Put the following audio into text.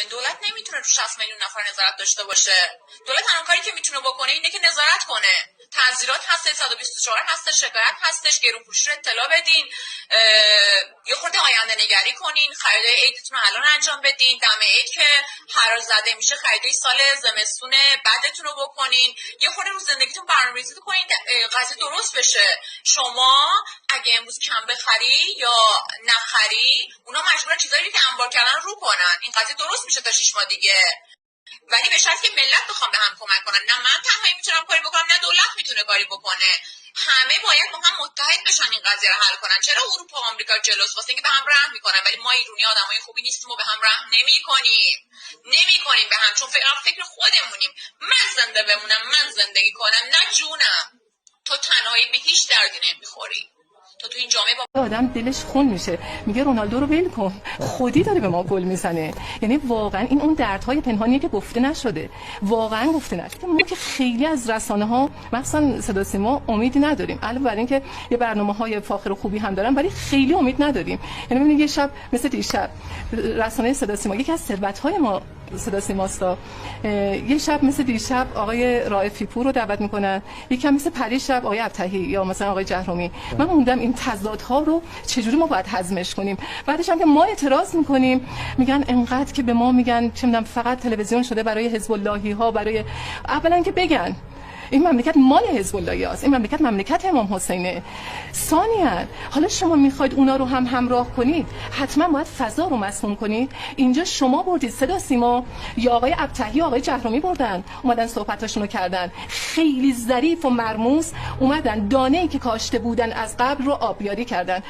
دولت نمیتونه رو 60 میلیون نفر نظارت داشته باشه. دولت تنها کاری که میتونه بکنه اینه که نظارت کنه. تعذیرات هست، 124 هست، شکایت هستش، گروپوش رو اطلاع بدین، یه خورده آینده نگری کنین، خریدای عیدتون رو الان انجام بدین، دم عید که حراج زده میشه خریدای سال زمستون بعدتون رو بکنین، یه خورده رو زندگیتون برنامه‌ریزی کنین قضیه درست بشه. شما اگه امروز کم بخری یا نخری، اونا مجبورن چیزایی که انبار کردن رو کنن. این قضیه درست میشه تا 6 ماه دیگه، ولی به شرطی که ملت بخوام به هم کمک کنن. نه من تنهایی میتونم کاری بکنم، نه دولت میتونه کاری بکنه. همه باید با هم متحد بشن این قضیه رو حل کنن. چرا اروپا و آمریکا جلوس واسه اینکه به هم رحم میکنن، ولی ما ایرانی آدمای خوبی نیستیم و به هم رحم نمیکنیم به هم، چون فکر خودمونیم. من زنده بمونم، من زندگی کنم، نه جونم. تو تنهایی به هیچ دردی نمیخوری. تو این جامعه آدم دلش خون میشه، میگه رونالدو رو ول کن، خودی داره به ما گل میزنه. یعنی واقعا این اون دردهای پنهانیه که گفته نشده، واقعا گفته نشده. ما که خیلی از رسانه‌ها مثلا صدا سیما امیدی نداریم، علاوه بر اینکه یه برنامه‌های فاخر و خوبی هم دارن، ولی خیلی امید نداریم. یعنی ببینید یه شب مثل دیشب رسانه صدا سیما، یکی از ثروت‌های ما صدا سیماستا، یه شب مثل دیشب آقای رائفی پور رو دعوت میکنن، یکم مثل پریشب آقای ابطحی یا مثلا آقای جهرومی. من موندم این تضادها رو چجوری ما باید هضمش کنیم. بعدش هم که ما اعتراض میکنیم، میگن انقدر که به ما میگن چه میدونم فقط تلویزیون شده برای حزب اللهی ها، برای اولا که بگن این مملکت مال حزب اللهی است، این مملکت مملکت امام حسینه. ثانیاً حالا شما میخواید اونا رو هم همراه کنید، حتما باید فضا رو مسموم کنید. اینجا شما بردید صدا سیما یا آقای ابطحی یا آقای جهرومی بردن، اومدن صحبتاشونو کردن، خیلی ظریف و مرموز اومدن دانه‌ای که کاشته بودن از قبل رو آبیاری کردن.